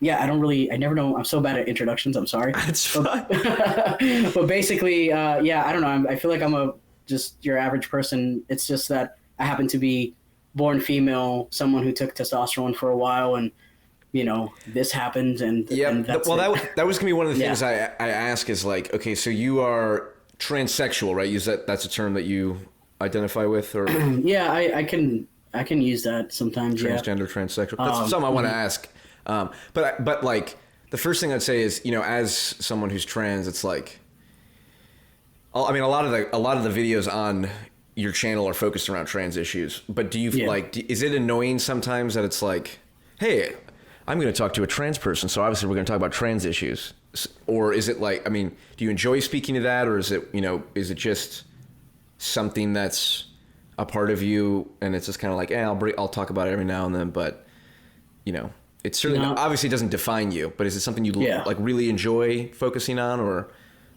yeah, I never know. I'm so bad at introductions. I'm sorry. That's But, fine. but basically, yeah, I don't know. I feel like I'm just your average person. It's just that I happen to be born female, someone who took testosterone for a while, and this happened, and Yep. that's Well, it. that was gonna be one of the Yeah. things I ask is like, okay, so you are transsexual, right? Use that's a term that you identify with, or Yeah, I can use that sometimes. Yeah. transgender, transsexual. That's something I want to Mhm. ask. But like the first thing I'd say is, as someone who's trans, it's like, I mean, a lot of the videos on your channel are focused around trans issues. But do you Yeah. is it annoying sometimes that it's like, hey, I'm going to talk to a trans person, so obviously we're going to talk about trans issues, or is it like, I mean, do you enjoy speaking to that, or is it, is it just something that's a part of you, and it's just kind of like, I'll talk about it every now and then, but it certainly No. obviously doesn't define you. But is it something you Yeah. like really enjoy focusing on, or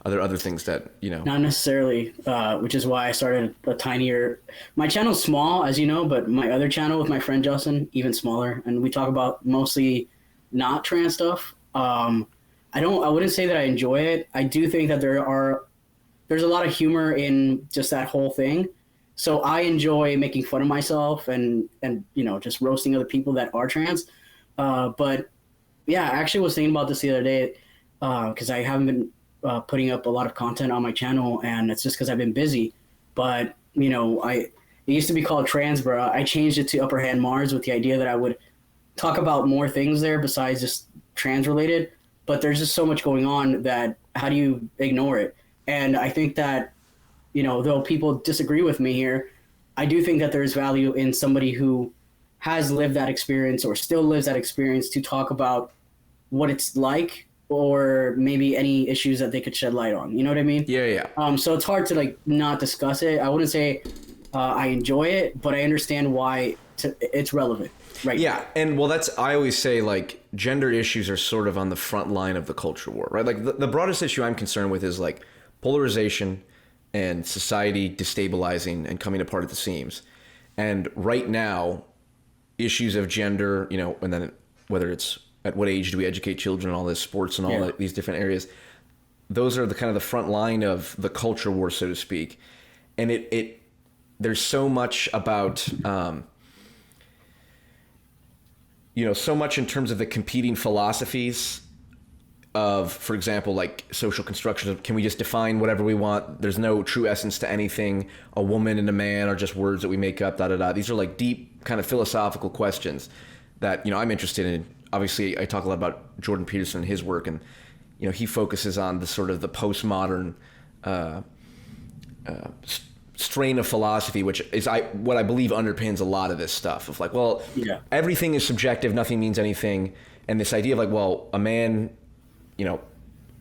are there other things that Not necessarily, which is why I started a tinier. My channel's small, as you know, but my other channel with my friend Justin, even smaller, and we talk about mostly not trans stuff. I wouldn't say that I enjoy it. I do think that there's a lot of humor in just that whole thing. So I enjoy making fun of myself and just roasting other people that are trans. But yeah, I actually was thinking about this the other day because I haven't been putting up a lot of content on my channel, and it's just because I've been busy. But it used to be called Transbra. I changed it to UpperhandMARS with the idea that I would talk about more things there besides just trans related. But there's just so much going on that how do you ignore it? And I think that though people disagree with me here, I do think that there's value in somebody who has lived that experience or still lives that experience to talk about what it's like or maybe any issues that they could shed light on. You know what I mean? Yeah, yeah. So it's hard to like not discuss it. I wouldn't say I enjoy it, but I understand why it's relevant right Yeah, now. and well, I always say like gender issues are sort of on the front line of the culture war, right? Like the broadest issue I'm concerned with is like polarization and society destabilizing and coming apart at the seams. And right now, issues of gender, and then whether it's at what age do we educate children, all this sports and all Yeah. these different areas, those are the kind of the front line of the culture war, so to speak. And there's so much about so much in terms of the competing philosophies of, for example, like social construction of, can we just define whatever we want? There's no true essence to anything. A woman and a man are just words that we make up, da da da. These are like deep kind of philosophical questions that, I'm interested in. Obviously, I talk a lot about Jordan Peterson and his work, and, he focuses on the sort of the postmodern strain of philosophy, which is what I believe underpins a lot of this stuff of like, well, Yeah. everything is subjective, nothing means anything. And this idea of like, well, a man,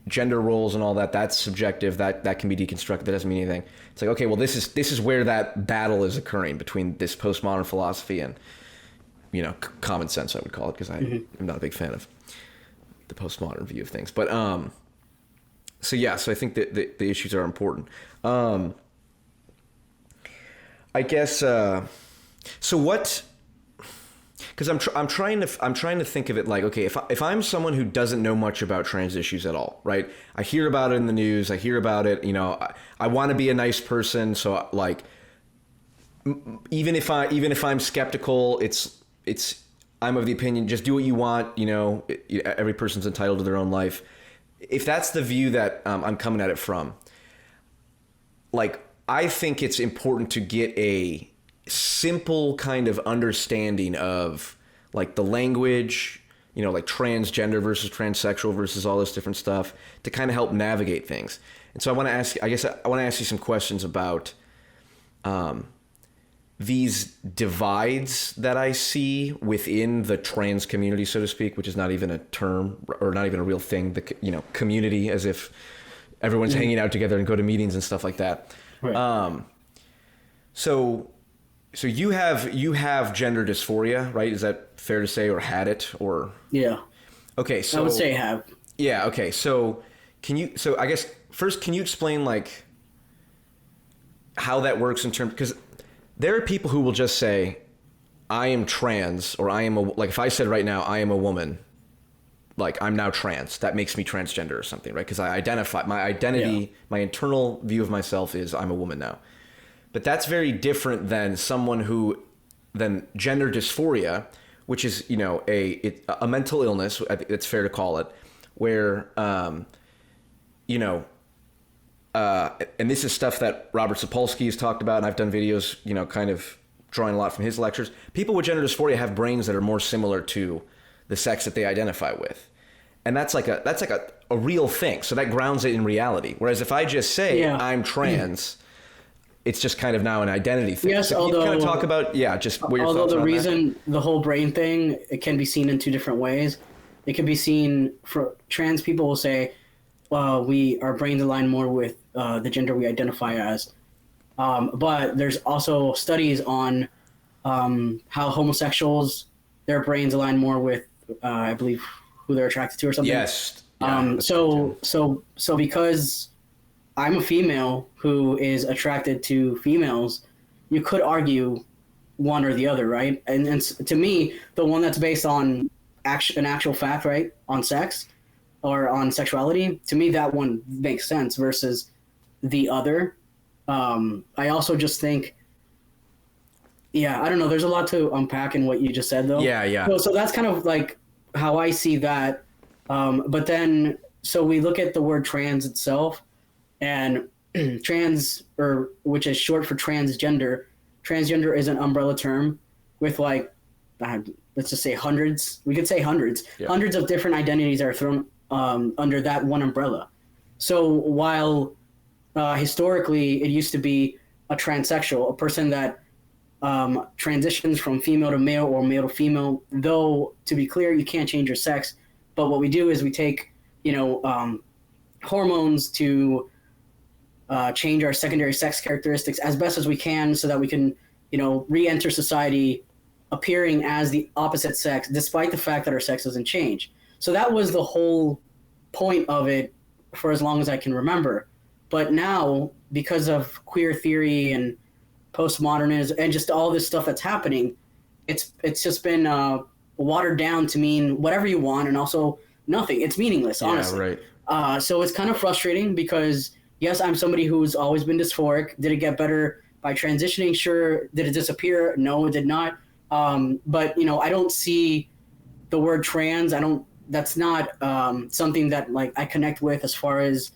gender roles and all that, that's subjective, that can be deconstructed, that doesn't mean anything. It's like, okay, well, this is where that battle is occurring between this postmodern philosophy and common sense, I would call it, because I'm not a big fan of the postmodern view of things. But so yeah, so I think that the issues are important. I guess so what, because I'm trying to think of it like, okay, if I'm someone who doesn't know much about trans issues at all, right? I hear about it in the news, I hear about it, I want to be a nice person, so like even if I'm skeptical, it's I'm of the opinion, just do what you want, every person's entitled to their own life. If that's the view that I'm coming at it from, like, I think it's important to get a simple kind of understanding of like the language, like transgender versus transsexual versus all this different stuff to kind of help navigate things. And so I want to ask you some questions about these divides that I see within the trans community, so to speak, which is not even a term or not even a real thing, the community, as if everyone's hanging out together and go to meetings and stuff like that. Right. So you have gender dysphoria, right? Is that fair to say, or had it, or Yeah. okay? I So would say have. yeah, okay. So I guess first, can you explain like how that works in terms, because there are people who will just say, I am trans, or I am like if I said right now I am a woman, like I'm now trans. That makes me transgender or something, right? Because I identify my identity, my internal view of myself is I'm a woman now. But that's very different than than gender dysphoria, which is, you know, a mental illness. I think it's fair to call it, where, you know, and this is stuff that Robert Sapolsky has talked about, and I've done videos, you know, kind of drawing a lot from his lectures. People with gender dysphoria have brains that are more similar to the sex that they identify with. And that's like a real thing. So that grounds it in reality. Whereas if I just say I'm trans, it's just kind of now an identity thing. Yes, so although, you kind of talk about, just what your although thoughts the on reason the whole brain thing, it can be seen in two different ways. It can be seen for trans people will say, our brains align more with the gender we identify as. But there's also studies on how homosexuals, their brains align more with, I believe, who they're attracted to or something. Yes. Yeah, so because I'm a female who is attracted to females, you could argue one or the other, right? And to me, the one that's based on an actual fact, right, on sex or on sexuality, to me that one makes sense versus the other. I also just think, I don't know. There's a lot to unpack in what you just said, though. Yeah. So that's kind of like how I see that. But then, so we look at the word trans itself, and trans, or which is short for transgender. Transgender is an umbrella term with like, let's just say hundreds. We could say hundreds of different identities are thrown under that one umbrella. So while historically it used to be a transsexual, a person that transitions from female to male or male to female, though to be clear, you can't change your sex. But what we do is we take, hormones to change our secondary sex characteristics as best as we can so that we can, re-enter society appearing as the opposite sex, despite the fact that our sex doesn't change. So that was the whole point of it for as long as I can remember. But now, because of queer theory and postmodernism and just all this stuff that's happening, it's just been watered down to mean whatever you want, and also nothing. It's meaningless, honestly. Right. So it's kind of frustrating because, yes, I'm somebody who's always been dysphoric. Did it get better by transitioning? Sure. Did it disappear? No, it did not. But, I don't see the word trans. That's not something that like I connect with as far as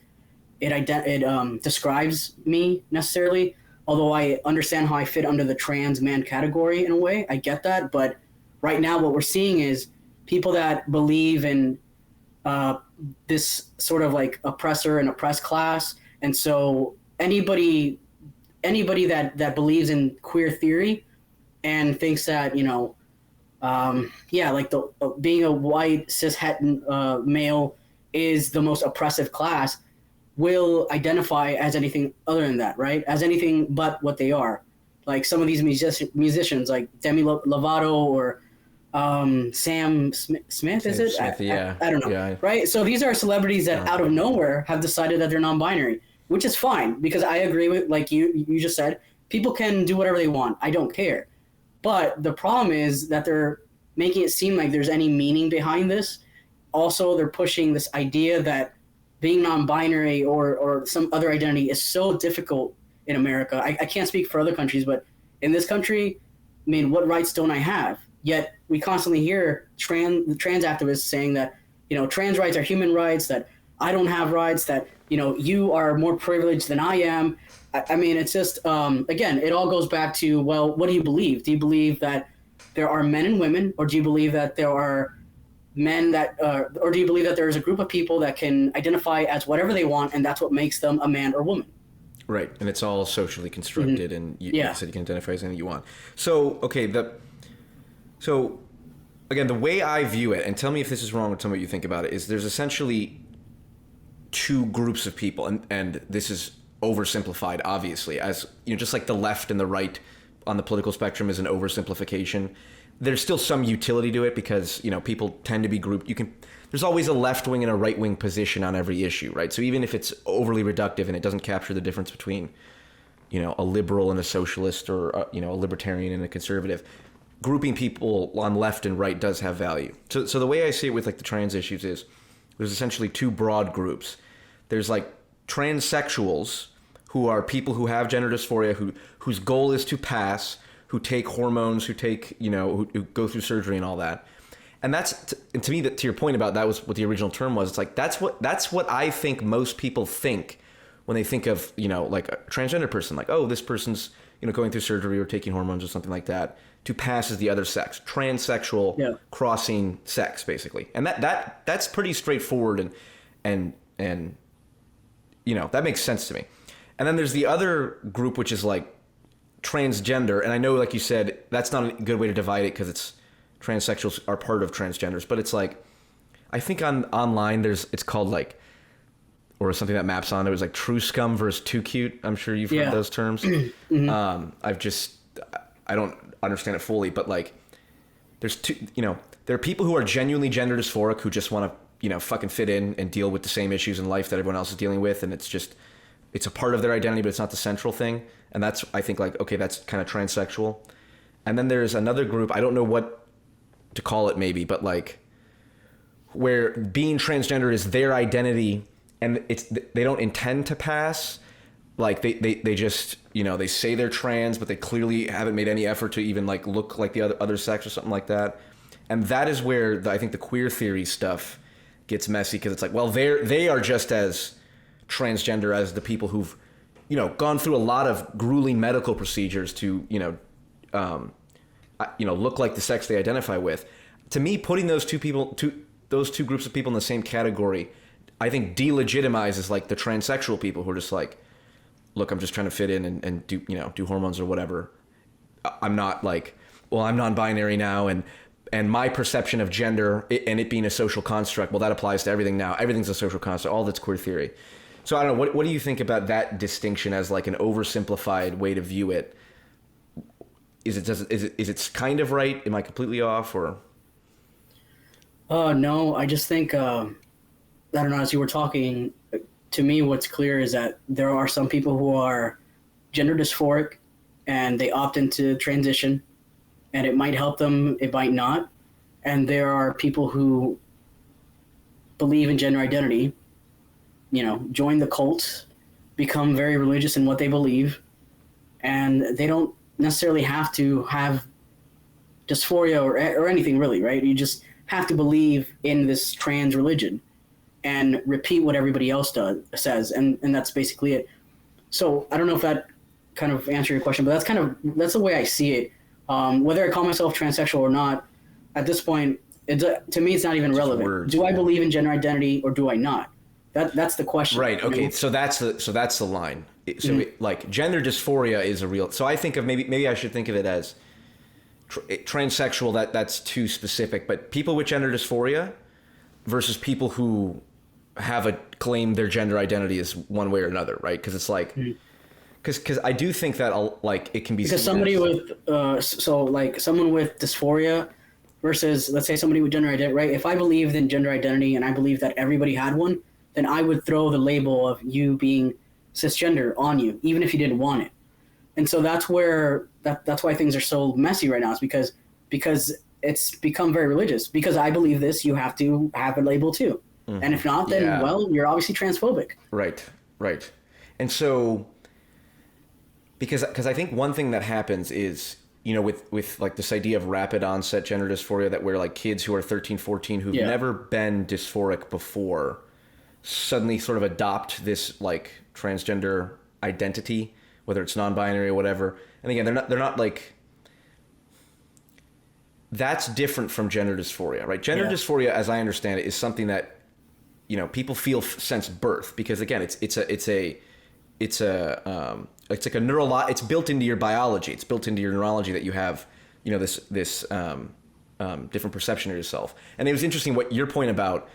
it describes me necessarily. Although I understand how I fit under the trans man category in a way. I get that. But right now what we're seeing is people that believe in this sort of like oppressor and oppressed class. And so anybody that believes in queer theory and thinks that, like being a white cis het male is the most oppressive class, will identify as anything other than that, right? As anything but what they are. Like some of these musicians, like Demi Lovato or Sam Smith, is it? Smith, I don't know, yeah. Right? So these are celebrities that out of nowhere have decided that they're non-binary, which is fine because I agree with, like you just said, people can do whatever they want. I don't care. But the problem is that they're making it seem like there's any meaning behind this. Also, they're pushing this idea that being non-binary or some other identity is so difficult in America. I can't speak for other countries, but in this country, I mean, what rights don't I have? Yet we constantly hear trans activists saying that, trans rights are human rights, that I don't have rights, that, you are more privileged than I am. I mean, it's just, again, it all goes back to, well, what do you believe? Do you believe that there are men and women, or do you believe that there are men that, or do you believe that there is a group of people that can identify as whatever they want, and that's what makes them a man or woman? Right, and it's all socially constructed, and you said you can identify as anything you want. So, okay, so again, the way I view it, and tell me if this is wrong or tell me what you think about it, is there's essentially two groups of people, and this is oversimplified, obviously, as just like the left and the right on the political spectrum is an oversimplification. There's still some utility to it because people tend to be grouped. There's always a left wing and a right wing position on every issue, right? So even if it's overly reductive and it doesn't capture the difference between a liberal and a socialist, or a libertarian and a conservative, grouping people on left and right does have value. So the way I see it with like the trans issues is there's essentially two broad groups. There's like transsexuals, who are people who have gender dysphoria, whose goal is to pass, who take hormones, who take, who go through surgery and all that. And that's, to me, that to your point about that was what the original term was. It's like, that's what I think most people think when they think of, like a transgender person, like, oh, this person's, going through surgery or taking hormones or something like that to pass as the other sex, transsexual, crossing sex, basically. And that's pretty straightforward and that makes sense to me. And then there's the other group, which is like transgender. And I know, like you said, that's not a good way to divide it because transsexuals are part of transgenders. But it's like, I think online it's called like, or something that maps on it was like true scum versus too cute. I'm sure you've heard those terms. Mm-hmm. I don't understand it fully, but like there's there are people who are genuinely gender dysphoric who just want to, fucking fit in and deal with the same issues in life that everyone else is dealing with. And it's a part of their identity, but it's not the central thing. And that's, I think, like, okay, that's kind of transsexual. And then there's another group, I don't know what to call it maybe, but like where being transgender is their identity and they don't intend to pass. Like they just, they say they're trans, but they clearly haven't made any effort to even like look like the other sex or something like that. And that is where I think the queer theory stuff gets messy, because it's like, well, they are just as transgender as the people who've, gone through a lot of grueling medical procedures to, look like the sex they identify with. To me, putting those two groups of people in the same category, I think delegitimizes like the transsexual people who are just like, look, I'm just trying to fit in and do hormones or whatever. I'm not like, well, I'm non-binary now, and my perception of gender and it being a social construct, well, that applies to everything now. Everything's a social construct. All that's queer theory. So I don't know. What do you think about that distinction as like an oversimplified way to view it? Is it kind of right? Am I completely off or? No, I just think, I don't know, as you were talking, to me, what's clear is that there are some people who are gender dysphoric and they opt into transition, and it might help them, it might not. And there are people who believe in gender identity, join the cults, become very religious in what they believe, and they don't necessarily have to have dysphoria or anything really, right? You just have to believe in this trans religion and repeat what everybody else says, and that's basically it. So I don't know if that kind of answered your question, but that's the way I see it. Whether I call myself transsexual or not, at this point, to me, it's not even relevant. Words, do I believe in gender identity or do I not? That's the question. Right. Okay. So that's the line. So like gender dysphoria is a real. So I think of maybe I should think of it as transsexual. That's too specific. But people with gender dysphoria versus people who have claim their gender identity is one way or another, right? Because it's like. Because I do think that like it can be because somebody with someone with dysphoria versus, let's say, somebody with gender identity, right? If I believed in gender identity and I believed that everybody had one, then I would throw the label of you being cisgender on you, even if you didn't want it. And so that's where that's why things are so messy right now. Is because it's become very religious. Because I believe this, you have to have a label too, and if not, then well, you're obviously transphobic. Right, and so. Because I think one thing that happens is, with like this idea of rapid onset gender dysphoria, that where like kids who are 13, 14 who've never been dysphoric before suddenly sort of adopt this like transgender identity, whether it's non-binary or whatever. And again, they're not like, that's different from gender dysphoria, right? Gender dysphoria, as I understand it, is something that, people feel since birth, because again, it's like a it's built into your biology. It's built into your neurology that you have, this different perception of yourself. And it was interesting what your point about,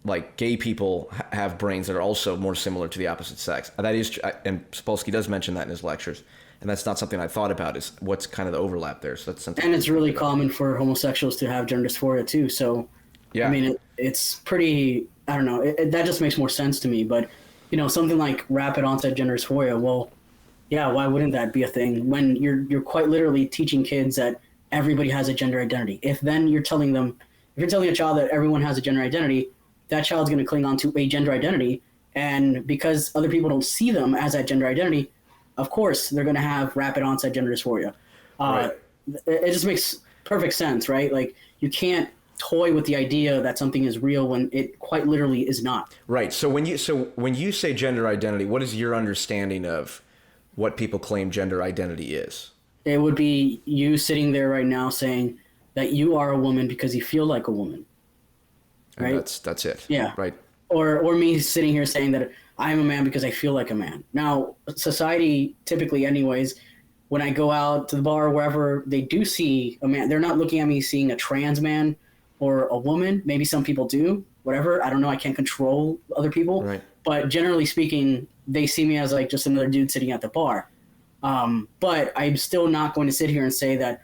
like gay people have brains that are also more similar to the opposite sex. That is, and Sapolsky does mention that in his lectures. And that's not something I thought about, is what's kind of the overlap there. So that's something. And it's really common for homosexuals to have gender dysphoria too. So, I mean, it's pretty, I don't know, that just makes more sense to me. But, something like rapid onset gender dysphoria, well, Yeah, why wouldn't that be a thing when you're quite literally teaching kids that everybody has a gender identity? If then you're telling them, if you're telling a child that everyone has a gender identity, that child's going to cling on to a gender identity, and because other people don't see them as that gender identity, of course they're going to have rapid onset gender dysphoria. Uh, Right. it just makes perfect sense, right? Like you can't toy with the idea that something is real when it quite literally is not. Right. So when you say gender identity, what is your understanding of what people claim gender identity is? It would be you sitting there right now saying that you are a woman because you feel like a woman, And right? that's it. Yeah. Right. Or me sitting here saying that I'm a man because I feel like a man. Now, society typically, anyways, when I go out to the bar or wherever, they do see a man. They're not looking at me seeing a trans man or a woman. Maybe some people do. Whatever. I don't know. I can't control other people. Right. But generally speaking, they see me as like just another dude sitting at the bar. But I'm still not going to sit here and say that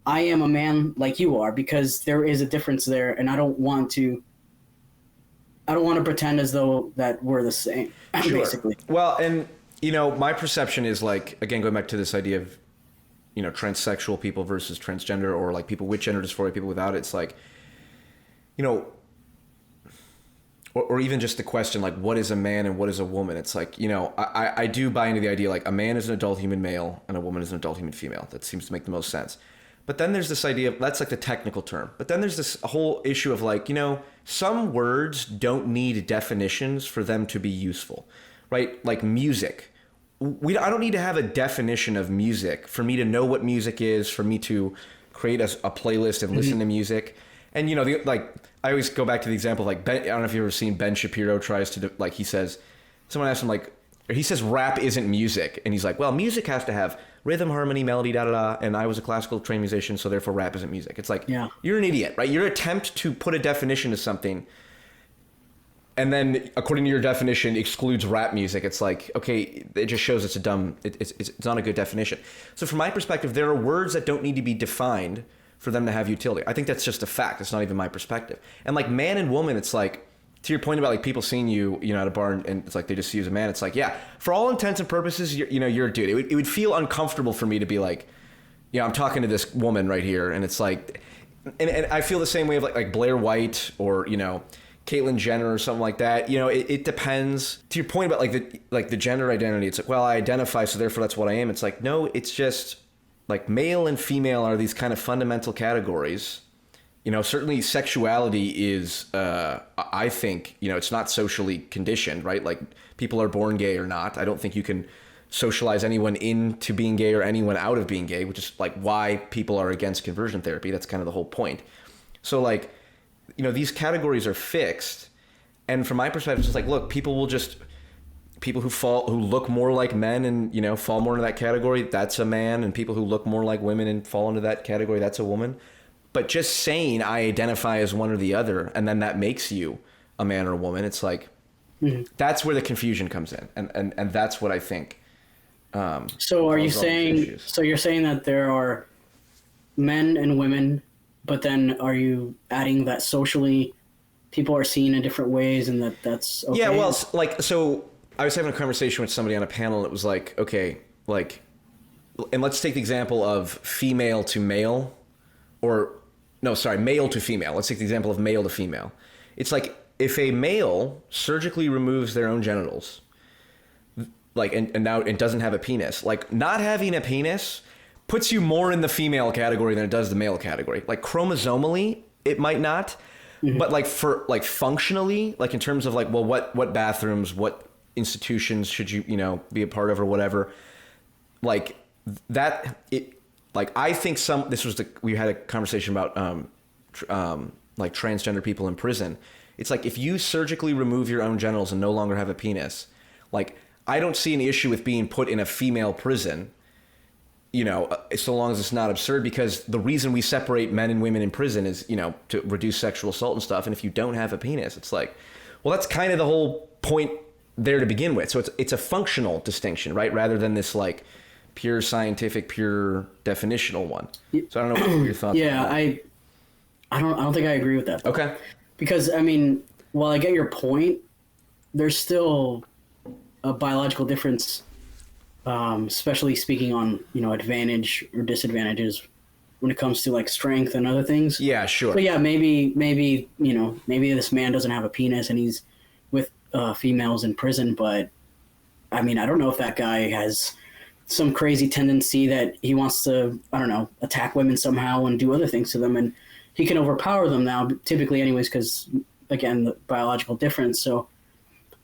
I am a man like you are because there is a difference there, and I don't want to. I don't want to pretend as though that we're the same. Sure. Basically. Well, and my perception is like, again, going back to this idea of transsexual people versus transgender, or like people with gender dysphoria, people without it. It's like, or even just the question like, what is a man and what is a woman? It's like, I do buy into the idea like a man is an adult human male and a woman is an adult human female. That seems to make the most sense. But then there's this idea of, that's like the technical term. But then there's this whole issue of like, some words don't need definitions for them to be useful, right? Like music. I don't need to have a definition of music for me to know what music is, for me to create a playlist and listen to music. And, I always go back to the example of like, I don't know if you've ever seen Ben Shapiro tries to, like, he says, someone asked him like, or he says rap isn't music. And he's like, well, music has to have rhythm, harmony, melody, da-da-da. And I was a classical trained musician, so therefore rap isn't music. It's like, yeah. You're an idiot, right? Your attempt to put a definition to something and then according to your definition excludes rap music. It's like, okay, it just shows it's a dumb, it's not a good definition. So from my perspective, there are words that don't need to be defined for them to have utility. I think that's just a fact. It's not even my perspective. And like man and woman, it's like, to your point about like people seeing you, at a bar and it's like they just see you as a man. It's like, yeah, for all intents and purposes, you're a dude. It would feel uncomfortable for me to be like, I'm talking to this woman right here, and it's like, and I feel the same way of like Blair White or Caitlyn Jenner or something like that. It depends. To your point about like the gender identity, it's like, well, I identify, so therefore that's what I am. It's like, no, it's just like male and female are these kind of fundamental categories. Certainly sexuality is, I think, it's not socially conditioned, right? Like people are born gay or not. I don't think you can socialize anyone into being gay or anyone out of being gay, which is like why people are against conversion therapy. That's kind of the whole point. So like, these categories are fixed. And from my perspective, it's just like, look, people who look more like men and, fall more into that category, that's a man. And people who look more like women and fall into that category, that's a woman. But just saying I identify as one or the other, and then that makes you a man or a woman, it's like, that's where the confusion comes in. And that's what I think. So are you saying, so you're saying that there are men and women, but then are you adding that socially people are seen in different ways and that's okay? Yeah, well, like, so I was having a conversation with somebody on a panel and it was like, okay, like, and let's take the example of female to male male to female. Let's take the example of male to female. It's like if a male surgically removes their own genitals, like, and now it doesn't have a penis, like not having a penis puts you more in the female category than it does the male category. Like chromosomally, it might not, but like for like functionally, like in terms of like, well, what bathrooms, what institutions should you, be a part of or whatever, like that, like I think we had a conversation about like transgender people in prison. It's like if you surgically remove your own genitals and no longer have a penis, like I don't see an issue with being put in a female prison, so long as it's not absurd, because the reason we separate men and women in prison is, to reduce sexual assault and stuff. And if you don't have a penis, it's like, well, that's kind of the whole point there to begin with. So it's a functional distinction, right? Rather than this like pure scientific, pure definitional one. So I don't know what your thoughts are. Yeah, I don't think I agree with that. Okay. Because I mean, while I get your point, there's still a biological difference especially speaking on, advantage or disadvantages when it comes to like strength and other things. Yeah, So sure. yeah, maybe this man doesn't have a penis and he's with females in prison, but I mean, I don't know if that guy has some crazy tendency that he wants to, I don't know, attack women somehow and do other things to them, and he can overpower them now, typically, anyways, because again, the biological difference. So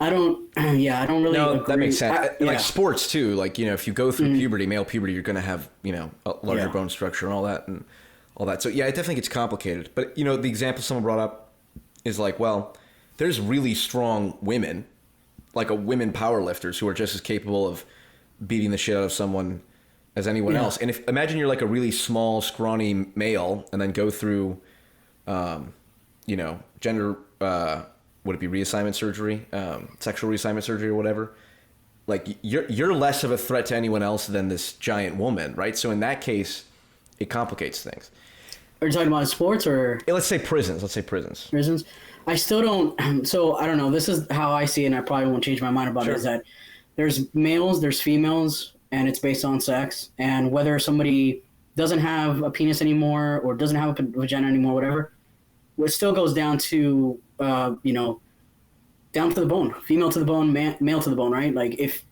I don't, yeah, I don't really No, that agree. makes sense. Yeah, Like sports too. Like, if you go through puberty, male puberty, you're going to have, a larger yeah, bone structure and all that So yeah, it definitely gets complicated. But the example someone brought up is like, well, there's really strong women, like women power lifters who are just as capable of beating the shit out of someone as anyone yeah. else. And if imagine you're like a really small, scrawny male and then go through, gender, would it be reassignment surgery, sexual reassignment surgery or whatever? Like you're less of a threat to anyone else than this giant woman, right? So in that case, it complicates things. Are you talking about sports or Let's say prisons. Let's say prisons. prisons? I still don't. So I don't know. This is how I see it, and I probably won't change my mind about Sure. it. Is that there's males, there's females, and it's based on sex, and whether somebody doesn't have a penis anymore or doesn't have a vagina anymore, whatever, it still goes down to down to the bone, female to the bone, male to the bone, right? Like if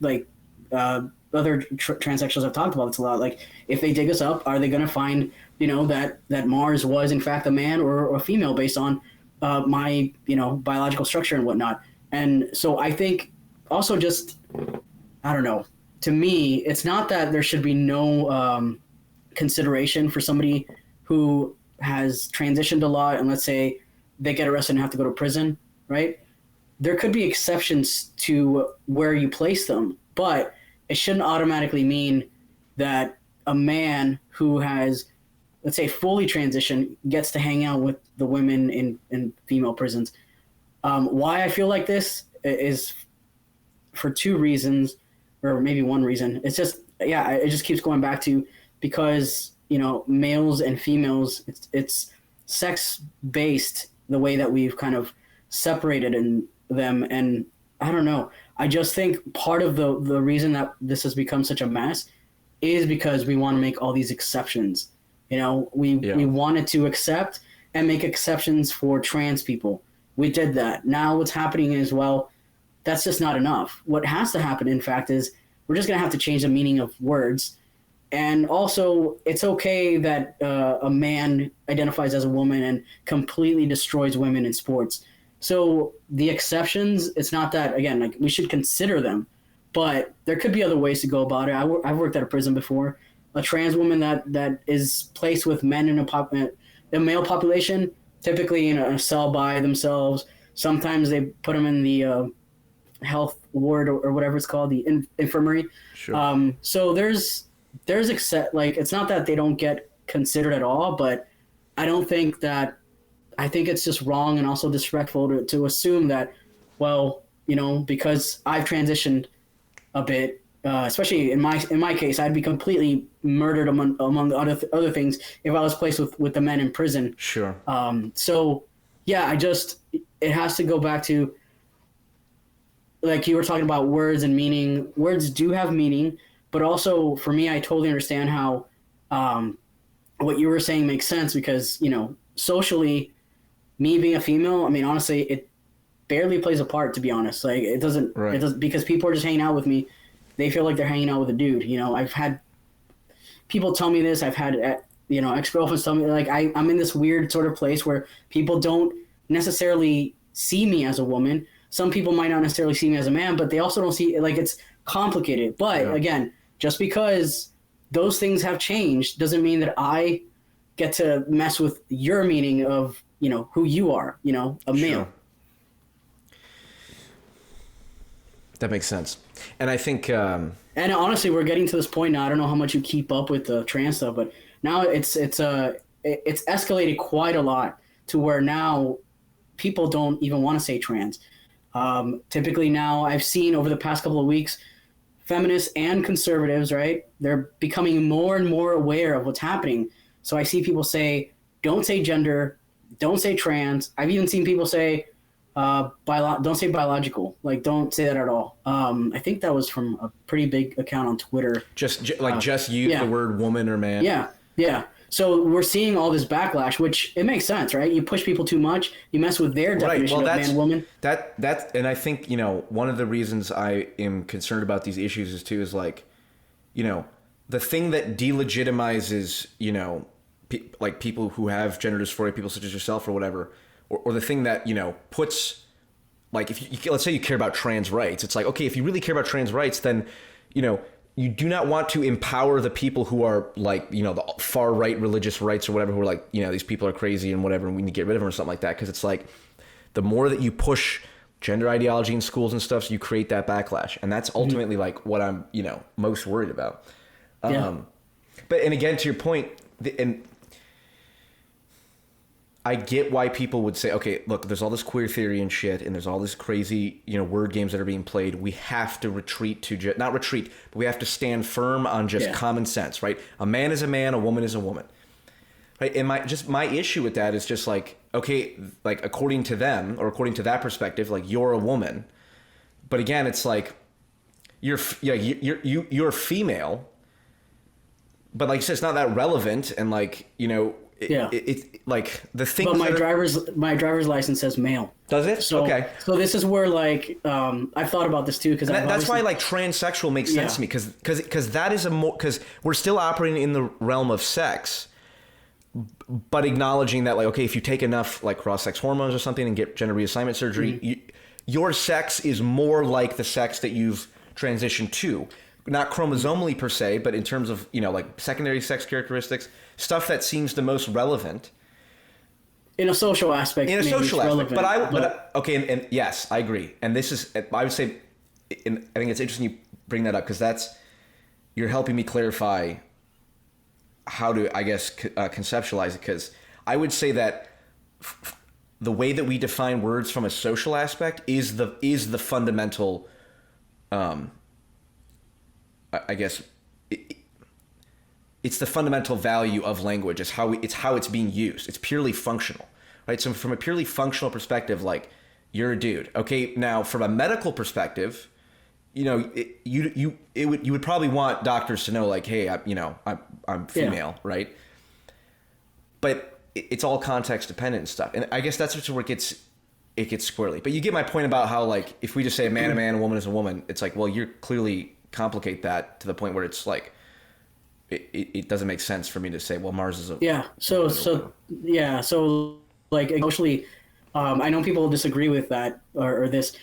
other transsexuals have talked about this a lot. Like if they dig us up, are they going to find that Mars was in fact a man or a female based on my biological structure and whatnot? And so I think also just I don't know. To me, it's not that there should be no consideration for somebody who has transitioned a lot, and let's say they get arrested and have to go to prison, right? There could be exceptions to where you place them, but it shouldn't automatically mean that a man who has, let's say, fully transitioned gets to hang out with the women in female prisons. Why I feel like this is for two reasons, or maybe one reason. It's just, yeah, it just keeps going back to because, males and females, it's sex based the way that we've kind of separated them. And I don't know. I just think part of the reason that this has become such a mess is because we want to make all these exceptions. We wanted to accept and make exceptions for trans people. We did that. Now what's happening is, well, that's just not enough. What has to happen, in fact, is we're just going to have to change the meaning of words. And also, it's okay that a man identifies as a woman and completely destroys women in sports. So the exceptions, it's not that, again, like we should consider them, but there could be other ways to go about it. I've worked at a prison before. A trans woman that is placed with men in a male population, typically in a cell by themselves. Sometimes they put them in the health ward or whatever it's called, the infirmary. Sure. So there's like it's not that they don't get considered at all, but I don't think that I think it's just wrong and also disrespectful to assume that, well, because I've transitioned a bit, especially in my case, I'd be completely murdered among other things if I was placed with the men in prison. Sure. So yeah, it has to go back to, like you were talking about words and meaning. Words do have meaning, but also for me, I totally understand how what you were saying makes sense because socially, me being a female, I mean, honestly, it barely plays a part, to be honest. Like it doesn't, Right. it does because people are just hanging out with me. They feel like they're hanging out with a dude. I've had people tell me this. I've had ex-girlfriends tell me like I'm in this weird sort of place where people don't necessarily see me as a woman. Some people might not necessarily see me as a man, but they also don't see like it's complicated. But again, just because those things have changed doesn't mean that I get to mess with your meaning of who you are, a male. Sure. That makes sense. And I think And honestly, we're getting to this point now. I don't know how much you keep up with the trans stuff, but now it's escalated quite a lot to where now people don't even want to say trans. Typically now I've seen over the past couple of weeks, feminists and conservatives, right? They're becoming more and more aware of what's happening. So I see people say, don't say gender, don't say trans. I've even seen people say, Don't say biological. Like, don't say that at all. I think that was from a pretty big account on Twitter. Just use the word woman or man. Yeah, yeah. So we're seeing all this backlash, which it makes sense, right? You push people too much, you mess with their definition of man, woman. And I think, one of the reasons I am concerned about these issues is like, the thing that delegitimizes, like people who have gender dysphoria, people such as yourself or whatever, or the thing that, puts, like, if you, let's say you care about trans rights, it's like, okay, if you really care about trans rights, then, you do not want to empower the people who are like, the far right religious rights or whatever, who are like, these people are crazy and whatever, and we need to get rid of them or something like that. Because it's like, the more that you push gender ideology in schools and stuff, so you create that backlash. And that's ultimately like what I'm, most worried about. But, and again, to your point, and I get why people would say, okay, look, there's all this queer theory and shit, and there's all this crazy, word games that are being played. We have to retreat to not retreat, but we have to stand firm on just common sense, right? A man is a man, a woman is a woman, right? And my issue with that is just like, okay, like according to them or according to that perspective, like you're a woman, but again, it's like you're female, but like you said, it's not that relevant, and like It's like the thing. But my driver's license says male. Does it? So, okay. So this is where like I've thought about this too, because that's why like transsexual makes sense to me, because that is because we're still operating in the realm of sex, but acknowledging that like, okay, if you take enough like cross-sex hormones or something and get gender reassignment surgery, your sex is more like the sex that you've transitioned to. Not chromosomally per se, but in terms of, like secondary sex characteristics, stuff that seems the most relevant. In a social aspect. In a social aspect. But okay, and yes, I agree. And this is, I would say, and I think it's interesting you bring that up, because you're helping me clarify how to, I guess, conceptualize it. Because I would say that the way that we define words from a social aspect is the fundamental, I guess it's the fundamental value of language. It's how it's being used. It's purely functional, right? So from a purely functional perspective, like you're a dude. Okay, now from a medical perspective, you would probably want doctors to know like, hey, I'm female, right? But it's all context dependent and stuff. And I guess that's where it gets squirrely. But you get my point about how like if we just say a man, a woman is a woman, it's like, well, you're clearly complicate that to the point where it's like it doesn't make sense for me to say, well, Mars is a so like emotionally, I know people disagree with that or this.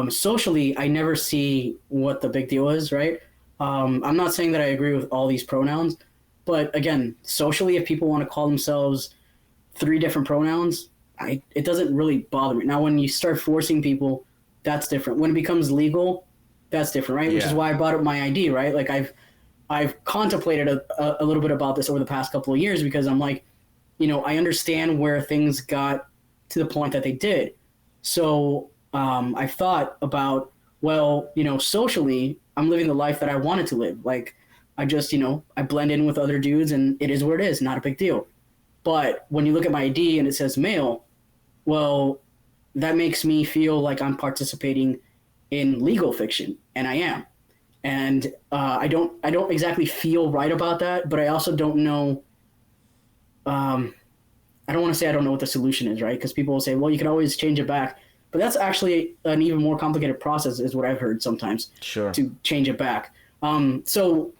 Socially, I never see what the big deal is, right? I'm not saying that I agree with all these pronouns, but again, socially, if people want to call themselves 3 different pronouns, it doesn't really bother me. Now, when you start forcing people, that's different. When it becomes legal, that's different, right? Which is why I brought up my ID, right? Like I've contemplated a little bit about this over the past couple of years, because I'm like, I understand where things got to the point that they did. So I've thought about, well, socially, I'm living the life that I wanted to live. Like I just, I blend in with other dudes, and it is what it is, not a big deal. But when you look at my ID and it says male, well, that makes me feel like I'm participating in legal fiction, and I am. And I don't exactly feel right about that, but I also don't know. I don't want to say I don't know what the solution is, right? Because people will say, well, you can always change it back. But that's actually an even more complicated process, is what I've heard sometimes, to change it back. So,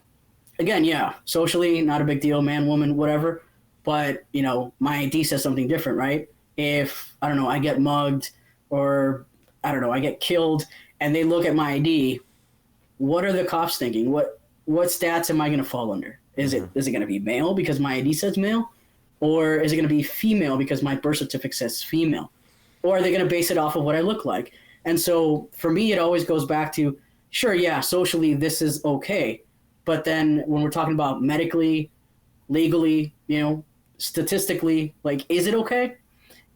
again, socially, not a big deal, man, woman, whatever. But, my ID says something different, right? If, I don't know, I get mugged, or, I don't know, I get killed, and they look at my ID, what are the cops thinking? What stats am I going to fall under? Is it going to be male because my ID says male? Or is it going to be female because my birth certificate says female? Or are they going to base it off of what I look like? And so for me, it always goes back to, sure, yeah, socially this is okay. But then when we're talking about medically, legally, statistically, like, is it okay?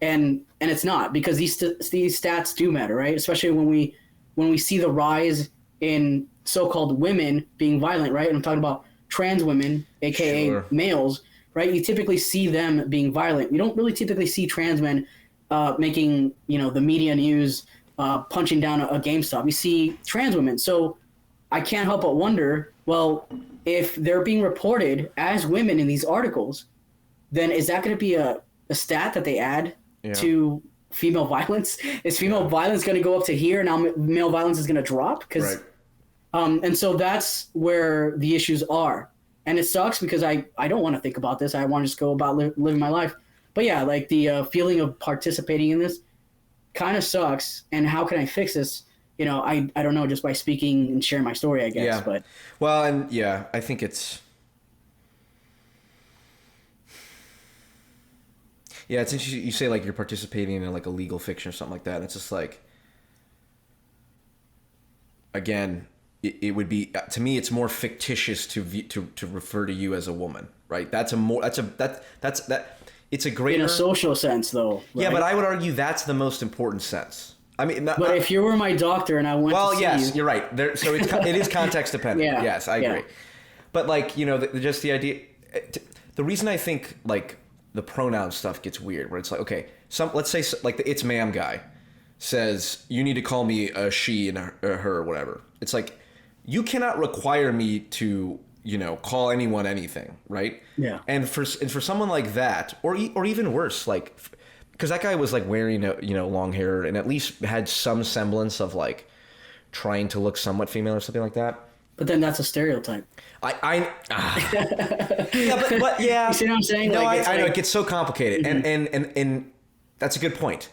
And it's not, because these stats do matter, right? Especially when we see the rise in so-called women being violent, right? And I'm talking about trans women, aka males, right? You typically see them being violent. You don't really typically see trans men making, the media news, punching down a GameStop. You see trans women. So I can't help but wonder, well, if they're being reported as women in these articles, then is that going to be a stat that they add to female violence? Is female violence going to go up to here? Now male violence is going to drop? Because, and so that's where the issues are. And it sucks because I don't want to think about this. I want to just go about living my life. But yeah, like the feeling of participating in this kind of sucks. And how can I fix this? I don't know, just by speaking and sharing my story, I guess. Yeah. But well, and yeah, I think it's. Yeah, it's interesting. You say like you're participating in like a legal fiction or something like that. And it's just like, again, it would be, to me, it's more fictitious to refer to you as a woman, right? It's a greater, in a social sense, though. Right? Yeah, but I would argue that's the most important sense. I mean, but if you were my doctor and I went to see yes, you... you're right. So it is context dependent. Yeah, yes, I agree. But like, just the idea, the reason I think like the pronoun stuff gets weird, where it's like, okay, let's say like the it's ma'am guy says you need to call me a she and a her or whatever. It's like, you cannot require me to call anyone anything, right? Yeah. And for someone like that, or even worse, like, because that guy was like wearing long hair and at least had some semblance of like trying to look somewhat female or something like that. But then that's a stereotype. Yeah, but yeah. You see what I'm saying? No, like, I know it gets so complicated, mm-hmm. and that's a good point.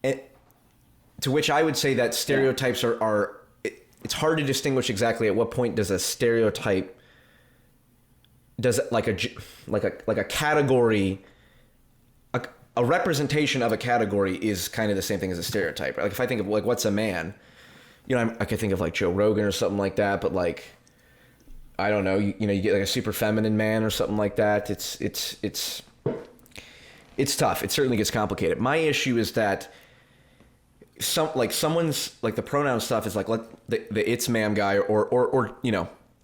To which I would say that stereotypes are it's hard to distinguish exactly at what point does a stereotype, does it like a category, a representation of a category is kind of the same thing as a stereotype. Like if I think of like what's a man, I could think of like Joe Rogan or something like that, but like I don't know, you get like a super feminine man or something like that. It's tough. It certainly gets complicated. My issue is that someone's like the pronoun stuff is like the it's ma'am guy or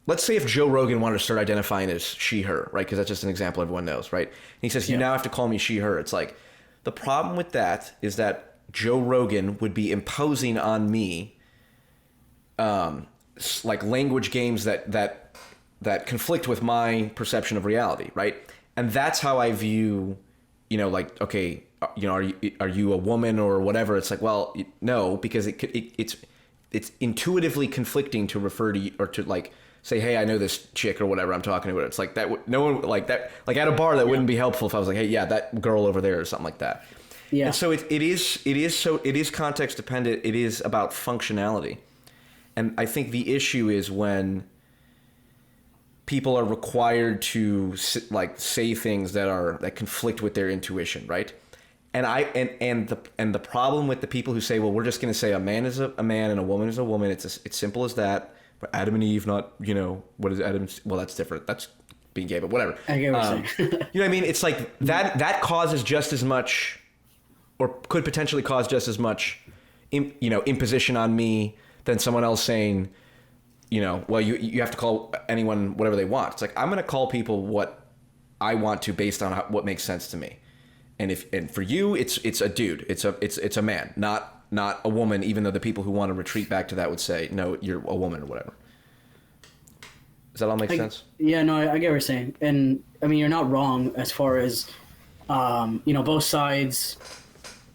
let's say if Joe Rogan wanted to start identifying as she her, right? Because that's just an example everyone knows, right? And he says you now have to call me she her. It's like the problem with that is that Joe Rogan would be imposing on me like language games that conflict with my perception of reality, right? And that's how I view, like, okay, are you a woman or whatever? It's like, well, no, because it's intuitively conflicting to refer to you, or to like say, hey, I know this chick or whatever I'm talking about. It's like that. No one like that. Like at a bar, that wouldn't be helpful if I was like, hey, yeah, that girl over there or something like that. Yeah. And so it is context dependent. It is about functionality, and I think the issue is when people are required to like say things that conflict with their intuition, right? And the problem with the people who say, well, we're just going to say a man is a man and a woman is a woman. It's simple as that. But Adam and Eve, not what is Adam? Well, that's different. That's being gay, but whatever. I get what you're saying. You know what I mean? It's like that causes just as much, or could potentially cause just as much, imposition on me than someone else saying, well, you have to call anyone whatever they want. It's like, I'm going to call people what I want to based on what makes sense to me. And for you, it's a dude, it's a man, not a woman, even though the people who want to retreat back to that would say, no, you're a woman or whatever. Does that all make sense? Yeah, no, I get what you're saying. And I mean, you're not wrong as far as, both sides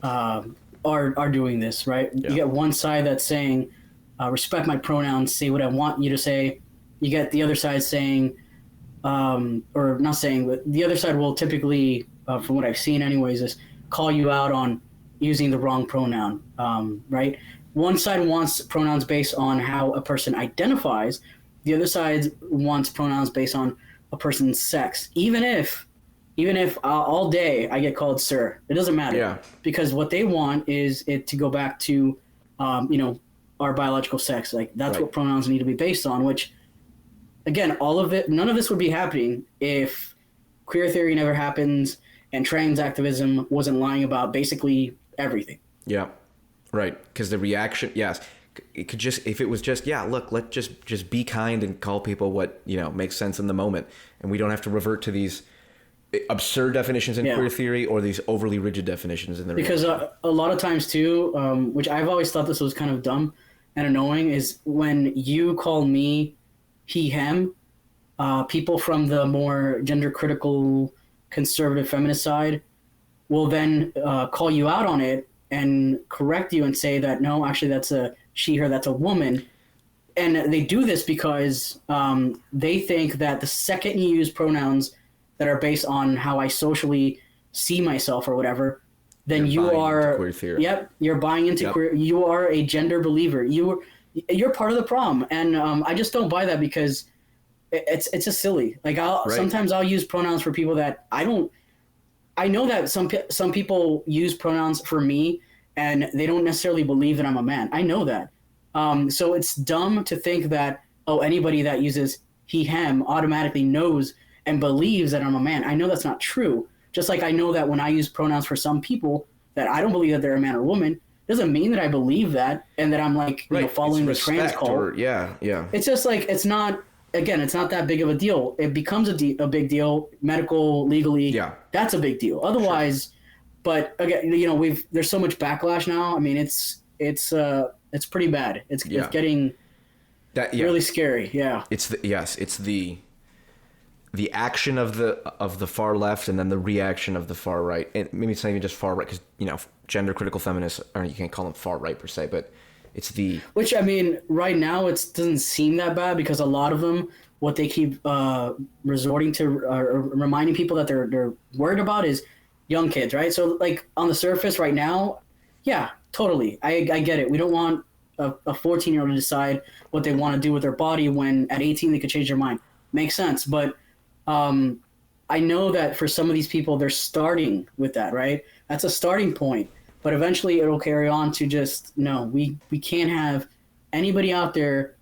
are doing this, right? Yeah. You get one side that's saying, respect my pronouns, say what I want you to say. You get the other side saying, or not saying, but the other side will typically, from what I've seen anyways, is call you out on using the wrong pronoun, right? One side wants pronouns based on how a person identifies. The other side wants pronouns based on a person's sex. Even if all day I get called sir, it doesn't matter. Yeah. Because what they want is it to go back to, our biological sex. Like that's right. What pronouns need to be based on, which again, none of this would be happening if queer theory never happens and trans activism wasn't lying about basically everything. Yeah, right. Because the reaction, yes, it could just, if it was just, look, let's just be kind and call people what, makes sense in the moment. And we don't have to revert to these, absurd definitions in queer theory or these overly rigid definitions in the because a lot of times too, which I've always thought this was kind of dumb and annoying, is when you call me he him, people from the more gender critical conservative feminist side will then call you out on it and correct you and say that no, actually that's a she her, that's a woman. And they do this because they think that the second you use pronouns that are based on how I socially see myself or whatever, then you're queer theory. Yep, you're buying into queer. You are a gender believer. You're part of the problem, and I just don't buy that because it's just silly. Like sometimes I'll use pronouns for people that I don't. I know that some people use pronouns for me, and they don't necessarily believe that I'm a man. I know that. So it's dumb to think that anybody that uses he him automatically knows and believes that I'm a man. I know that's not true. Just like I know that when I use pronouns for some people that I don't believe that they're a man or woman, doesn't mean that I believe that and that I'm like following the trans call. Yeah. It's just like it's not that big of a deal. It becomes a big deal, medical, legally. Yeah, that's a big deal. Otherwise, but again, there's so much backlash now. I mean, it's pretty bad. It's getting really scary. Yeah. It's the action of the far left and then the reaction of the far right. And maybe it's not even just far right because gender critical feminists, or you can't call them far right per se, but it's which I mean right now it doesn't seem that bad because a lot of them, what they keep resorting to or reminding people that they're worried about is young kids, right? So like on the surface right now, yeah, totally, I get it. We don't want a 14-year-old to decide what they want to do with their body when at 18 they could change their mind. Makes sense, but I know that for some of these people, they're starting with that, right? That's a starting point. But eventually it'll carry on to just, no, we can't have anybody out there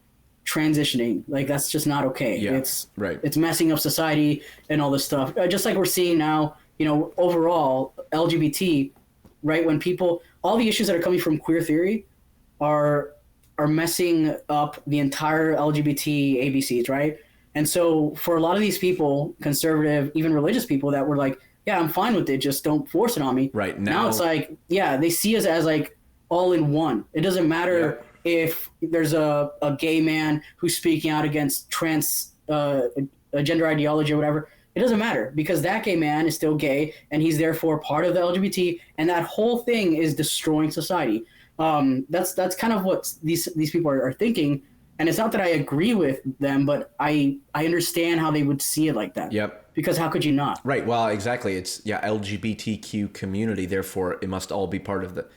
transitioning. Like, that's just not okay. Yeah, it's messing up society and all this stuff. Just like we're seeing now, overall, LGBT, right? When all the issues that are coming from queer theory are messing up the entire LGBT ABCs, right? And so for a lot of these people, conservative, even religious people that were like, yeah, I'm fine with it, just don't force it on me. Right. Now it's like, yeah, they see us as like all in one. It doesn't matter if there's a gay man who's speaking out against trans gender ideology or whatever. It doesn't matter because that gay man is still gay and he's therefore part of the LGBT, and that whole thing is destroying society. That's kind of what these people are thinking. And it's not that I agree with them, but I understand how they would see it like that. Yep. Because how could you not? Right. Well, exactly. It's LGBTQ community. Therefore, it must all be part of the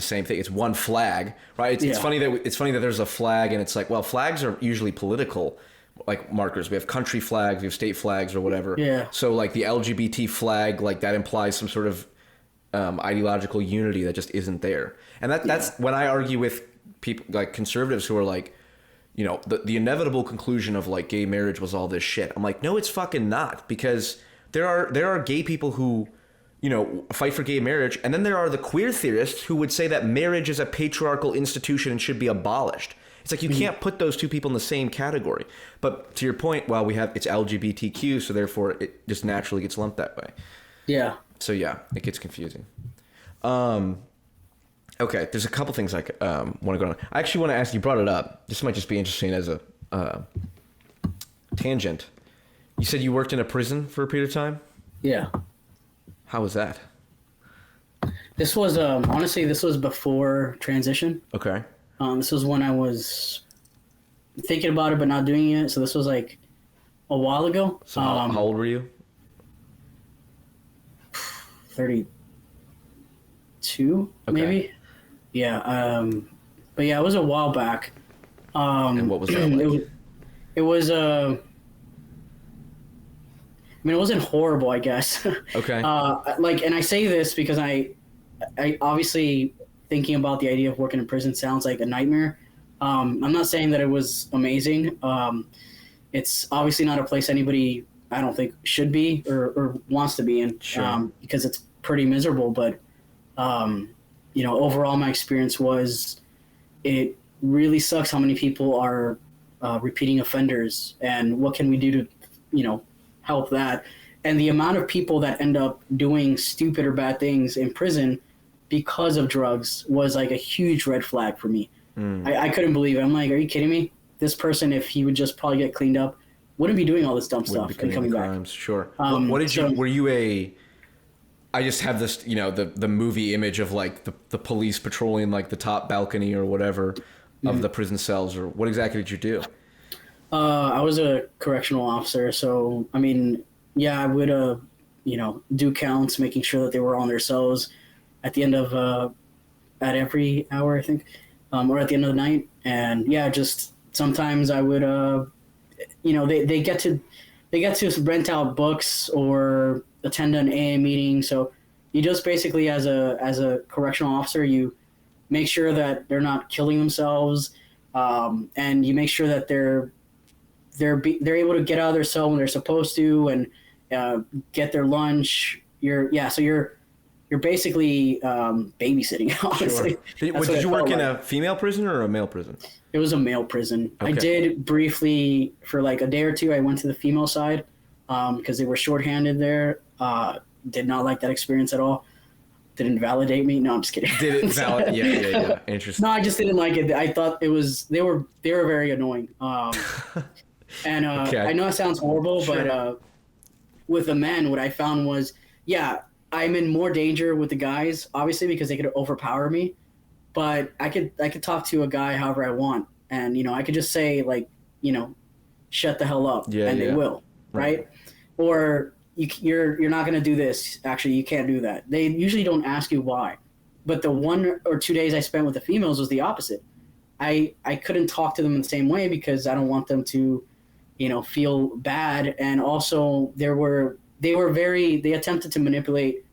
same thing. It's one flag, right? It's funny that there's a flag, and it's like, well, flags are usually political, like markers. We have country flags, we have state flags, or whatever. Yeah. So like the LGBT flag, like that implies some sort of ideological unity that just isn't there. And that's when I argue with people like conservatives who are like, the inevitable conclusion of like gay marriage was all this shit. I'm like, no, it's fucking not, because there are gay people who, fight for gay marriage, and then there are the queer theorists who would say that marriage is a patriarchal institution and should be abolished. It's like you can't put those two people in the same category. But to your point, it's LGBTQ, so therefore it just naturally gets lumped that way. Yeah. So yeah, it gets confusing. Okay, there's a couple things I want to go on. I actually want to ask, you brought it up. This might just be interesting as a tangent. You said you worked in a prison for a period of time? Yeah. How was that? This was, honestly, this was before transition. Okay. This was when I was thinking about it but not doing it. So this was like a while ago. So how old were you? 32, okay. Maybe. Yeah. But yeah, it was a while back. And what was that like? It was I mean, it wasn't horrible, I guess. Okay. And I say this because I obviously thinking about the idea of working in prison sounds like a nightmare. I'm not saying that it was amazing. It's obviously not a place anybody, I don't think, should be or wants to be in. Sure. Because it's pretty miserable. But overall, my experience was it really sucks how many people are repeating offenders, and what can we do to help that. And the amount of people that end up doing stupid or bad things in prison because of drugs was like a huge red flag for me. I couldn't believe it. I'm like, are you kidding me? This person, if he would just probably get cleaned up, wouldn't be doing all this dumb stuff and coming crimes. back. Sure. What did you? Were you a? I just have this, the movie image of like the police patrolling like the top balcony or whatever of the prison cells. Or what exactly did you do? I was a correctional officer, so I mean, yeah, I would do counts, making sure that they were on their cells at the end of at every hour, I think. Or at the end of the night. And yeah, just sometimes I would, they get to rent out books or attend an AA meeting. So you just basically, as a correctional officer, you make sure that they're not killing themselves, and you make sure that they're able to get out of their cell when they're supposed to and get their lunch. You're basically babysitting, honestly. Sure. Did you work in a female prison or a male prison? It was a male prison. Okay. I did briefly, for like a day or two, I went to the female side because they were shorthanded there. Did not like that experience at all. Didn't validate me. No, I'm just kidding. Did it validate? Yeah. Interesting. No, I just didn't like it. I thought they were very annoying. And okay. I know it sounds horrible, Sure. but with the men, what I found was, I'm in more danger with the guys, obviously, because they could overpower me. But I could talk to a guy however I want, and I could just say like, shut the hell up, and they will, right? Or you're not gonna do this. Actually, you can't do that. They usually don't ask you why. But the 1 or 2 days I spent with the females was the opposite. I couldn't talk to them in the same way because I don't want them to, feel bad, and also they attempted to manipulate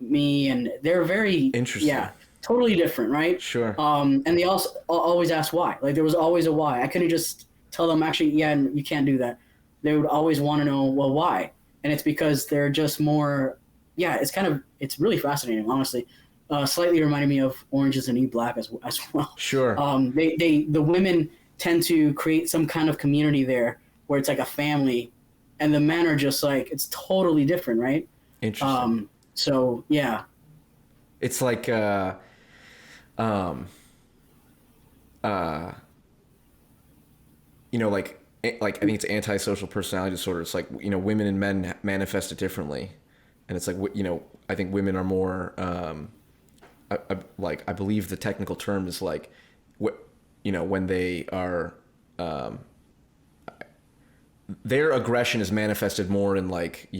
me, and they're very interesting. Yeah, totally different, right? Sure. And they also always ask why. Like there was always a why. I couldn't just tell them actually, you can't do that. They would always want to know, well, why? And it's because they're just more. Yeah, it's really fascinating, honestly. Slightly reminded me of Orange Is the New Black as well. Sure. The women tend to create some kind of community there where it's like a family. And the men are just like, it's totally different, right? Interesting. So, yeah. It's like, like I think it's antisocial personality disorder. It's like, women and men manifest it differently. And it's like, I think women are more, I believe the technical term is like, when they are, their aggression is manifested more in like,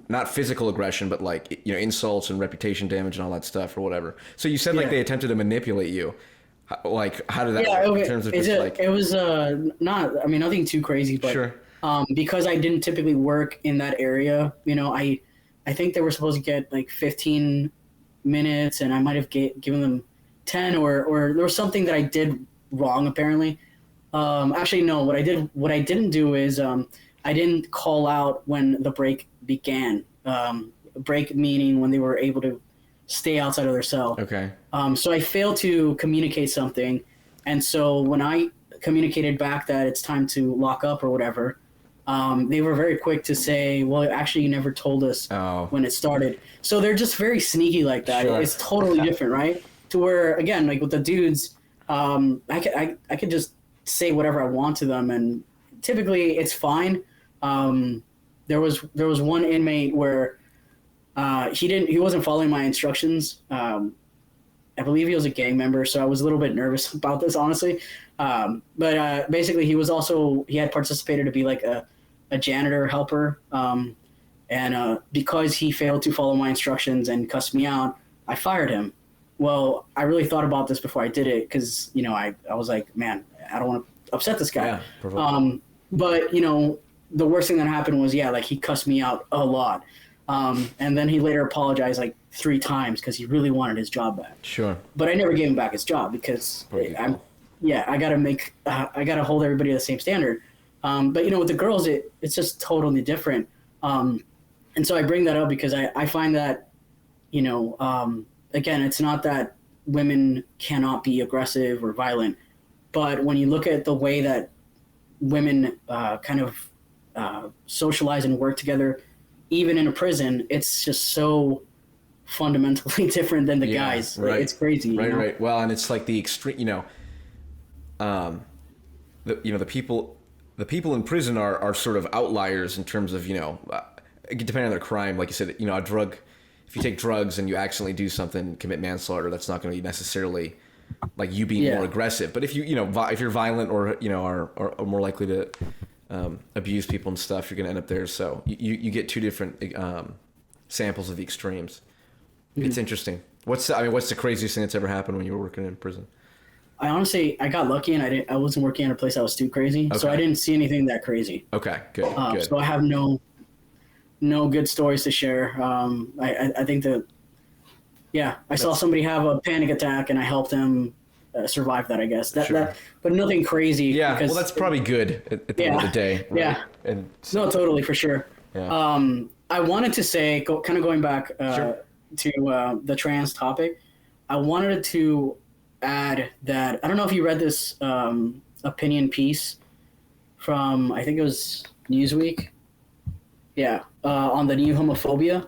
not physical aggression, but like, insults and reputation damage and all that stuff or whatever. So you said like they attempted to manipulate you. Like, how did that work in terms of just like... It was nothing too crazy, but sure. Because I didn't typically work in that area, I think they were supposed to get like 15 minutes, and I might have given them 10, or there was something that I did wrong apparently. Actually, no. What I didn't do is I didn't call out when the break began. Break meaning when they were able to stay outside of their cell. Okay. So I failed to communicate something, and so when I communicated back that it's time to lock up or whatever, they were very quick to say, well, actually, you never told us when it started. So they're just very sneaky like that. Sure. It's totally different, right? To where, again, like with the dudes, I could just say whatever I want to them, and typically it's fine. There was one inmate where he wasn't following my instructions. I believe he was a gang member, so I was a little bit nervous about this, honestly. But basically, he had participated to be like a janitor helper, and because he failed to follow my instructions and cussed me out, I fired him. Well, I really thought about this before I did it because I was like, man, I don't want to upset this guy. Yeah, but the worst thing that happened was he cussed me out a lot. And then he later apologized like 3 times because he really wanted his job back. Sure. But I never gave him back his job because I gotta hold everybody to the same standard. But with the girls, it's just totally different. And so I bring that up because I find that, again, it's not that women cannot be aggressive or violent, but when you look at the way that women kind of socialize and work together, even in a prison, it's just so fundamentally different than the guys. Right. It's crazy. Right. Well, and it's like the extreme, the people in prison are sort of outliers in terms of, depending on their crime. Like you said, a drug, if you take drugs and you accidentally do something, commit manslaughter, that's not going to be necessarily like you being more aggressive. But if if you're violent or, are more likely to abuse people and stuff, you're going to end up there. So you get two different samples of the extremes. Mm-hmm. It's interesting. What's the craziest thing that's ever happened when you were working in prison? I got lucky and I wasn't working at a place that was too crazy. Okay. So I didn't see anything that crazy. Okay, good. So I have no good stories to share. I think that, I saw somebody have a panic attack and I helped them survive that, I guess. But nothing crazy. Yeah, well, that's probably good at the end of the day. Right? Yeah. And so, no, totally, for sure. Yeah. I wanted to say, kind of going back to the trans topic, I wanted to add that, I don't know if you read this opinion piece from, I think it was Newsweek. Yeah, on the new homophobia.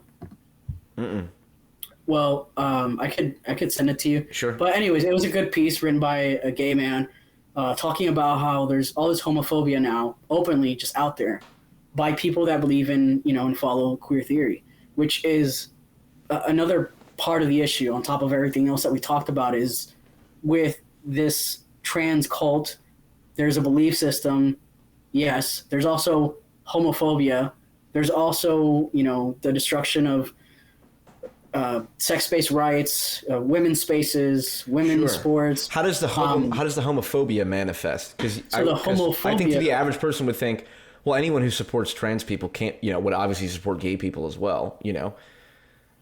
Mm-mm. Well, I could send it to you. Sure. But anyways, it was a good piece written by a gay man talking about how there's all this homophobia now openly just out there by people that believe in, and follow queer theory, which is another part of the issue on top of everything else that we talked about is with this trans cult, there's a belief system. Yes, there's also homophobia. There's also, the destruction of sex-based rights, women's spaces, women's sports. How does the homophobia manifest? Because I think the average person would think, well, anyone who supports trans people can't, would obviously support gay people as well,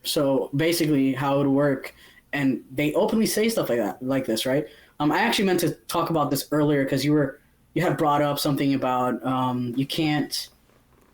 So basically, how it would work, and they openly say stuff like this, right? I actually meant to talk about this earlier because you had brought up something about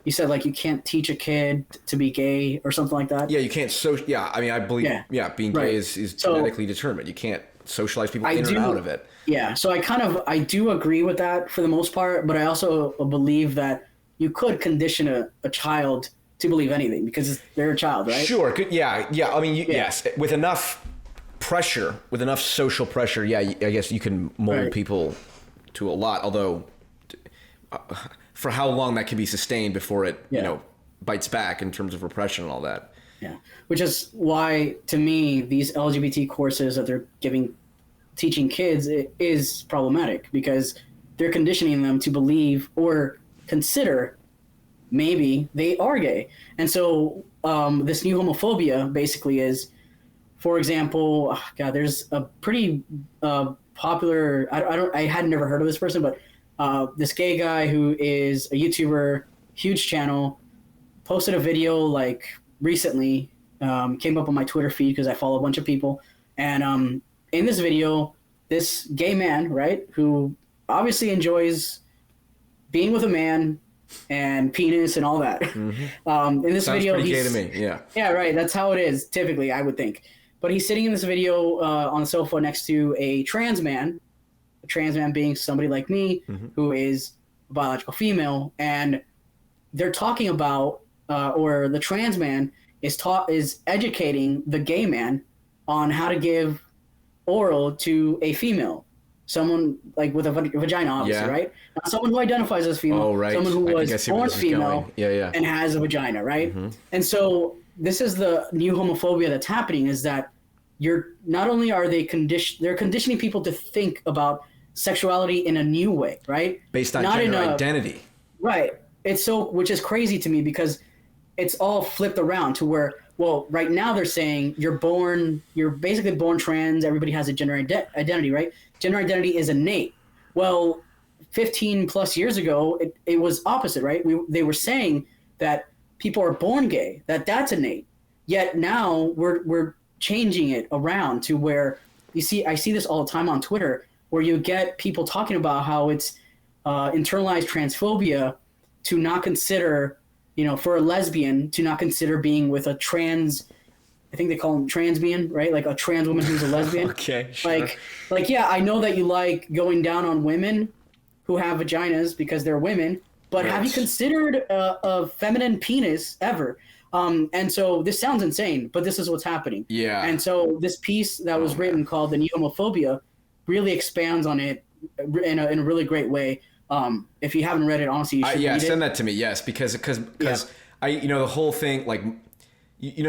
you said like you can't teach a kid to be gay or something like that. Yeah, you can't. I believe. Yeah, being gay is genetically determined. You can't socialize people in or out of it. Yeah, so I do agree with that for the most part, but I also believe that you could condition a child to believe anything because they're a child, right? Sure. Yeah. Yes. With enough pressure, with enough social pressure, I guess you can mold people to a lot. Although, for how long that can be sustained before it, bites back in terms of repression and all that. Yeah. Which is why, to me, these LGBT courses that they're teaching kids is problematic because they're conditioning them to believe or consider maybe they are gay. And so this new homophobia basically is, for example, there's a pretty popular, I had never heard of this person, but this gay guy who is a YouTuber, huge channel, posted a video like recently, came up on my Twitter feed because I follow a bunch of people. And in this video, this gay man, right, who obviously enjoys being with a man and penis and all that. Mm-hmm. In this video, pretty gay to me. Yeah. Yeah, right. That's how it is typically, I would think. But he's sitting in this video on the sofa next to a trans man being somebody like me, mm-hmm. who is a biological female, and they're talking about, or the trans man is educating the gay man on how to give oral to a female, someone like with a vagina, obviously, right? Not someone who identifies as female, someone who was born female and has a vagina, right? Mm-hmm. And so this is the new homophobia that's happening, is that not only are they're conditioning people to think about sexuality in a new way, right? Based on gender identity. Right. Which is crazy to me because it's all flipped around to where, well, right now they're saying you're basically born trans. Everybody has a gender identity, right? Gender identity is innate. Well, 15 plus years ago, it was opposite, right? They were saying that people are born gay, that's innate. Yet now we're changing it around to where I see this all the time on Twitter, where you get people talking about how it's internalized transphobia to not consider, for a lesbian to not consider being with a trans, I think they call them transbian, right? Like a trans woman who's a lesbian. Okay, sure. Like, yeah, I know that you like going down on women who have vaginas because they're women, but have you considered a feminine penis ever? And so this sounds insane, but this is what's happening. Yeah. And so this piece that was written called The New Homophobia really expands on it in a really great way. If you haven't read it, honestly, you should read it. Send that to me. Yes, because I the whole thing, like,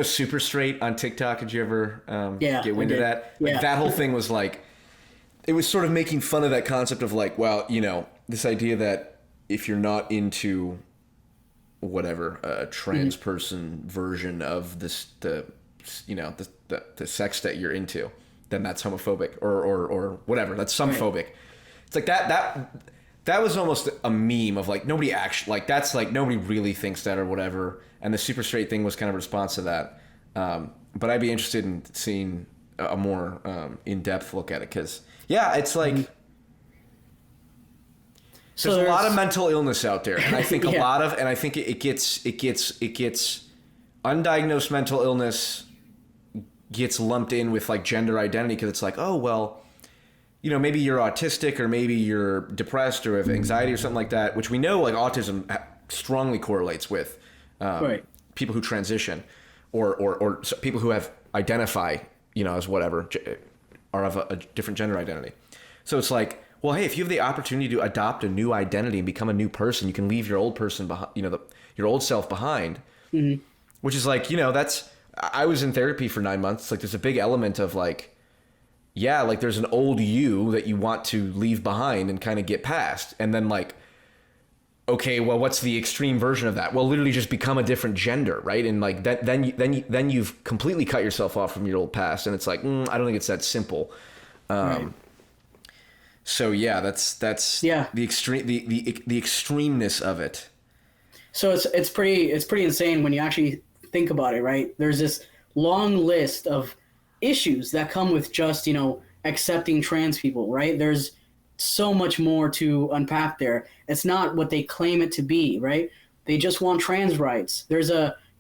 Super Straight on TikTok. Did you ever get wind of that? Like, that whole thing was like, it was sort of making fun of that concept of like, well, this idea that if you're not into whatever a trans person version of this, the sex that you're into, then that's homophobic or whatever. That's phobic. It's like that was almost a meme of like, nobody actually, like, that's like, nobody really thinks that or whatever. And the Super Straight thing was kind of a response to that. But I'd be interested in seeing a more in-depth look at it, because it's like, there's a lot of mental illness out there, and I think I think it gets undiagnosed mental illness gets lumped in with like gender identity, because it's like, oh well, maybe you're autistic, or maybe you're depressed, or have anxiety or something like that, which we know like autism strongly correlates with people who transition, or people who have identify as whatever, or of a different gender identity. So it's like, well, hey, if you have the opportunity to adopt a new identity and become a new person, you can leave your old person behind, your old self behind, which is like, I was in therapy for 9 months. It's like, there's a big element of like, like there's an old you that you want to leave behind and kind of get past. And then like, okay, well, what's the extreme version of that? Well, literally just become a different gender, right? And like then you've completely cut yourself off from your old past. And it's like, I don't think it's that simple. So that's the extreme, the extremeness of it. So it's pretty insane when you actually think about it, right? There's this long list of issues that come with just, accepting trans people, right? There's so much more to unpack there. It's not what they claim it to be, right? They just want trans rights. There's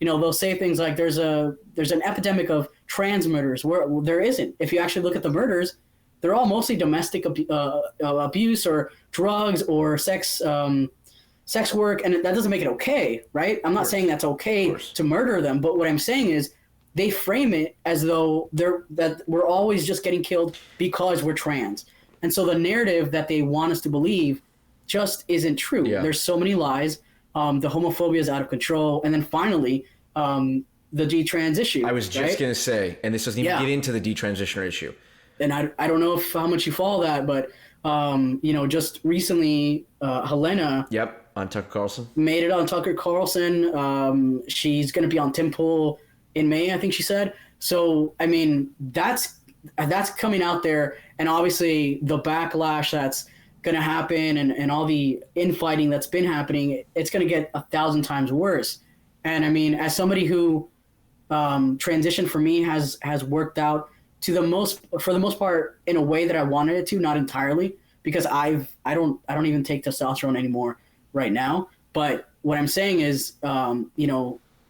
they'll say things like there's an epidemic of trans murders, where there isn't. If you actually look at the murders, they're all mostly domestic abuse or drugs or sex work, and that doesn't make it okay, right? I'm not saying that's okay to murder them, but what I'm saying is they frame it as though that we're always just getting killed because we're trans. And so the narrative that they want us to believe just isn't true. Yeah. There's so many lies. The homophobia is out of control. And then finally, the detrans issue. I was just going to say, and this doesn't even get into the detransitioner issue. And I don't know how much you follow that, but, just recently, Helena. Yep, on Tucker Carlson. Made it on Tucker Carlson. She's going to be on Tim Pool in May, I think she said. So, I mean, that's coming out there. And obviously the backlash that's going to happen and all the infighting that's been happening, it's going to get 1,000 times worse. And I mean, as somebody who transition for me has worked out for the most part in a way that I wanted it to, not entirely, because I don't even take testosterone anymore right now. But what I'm saying is,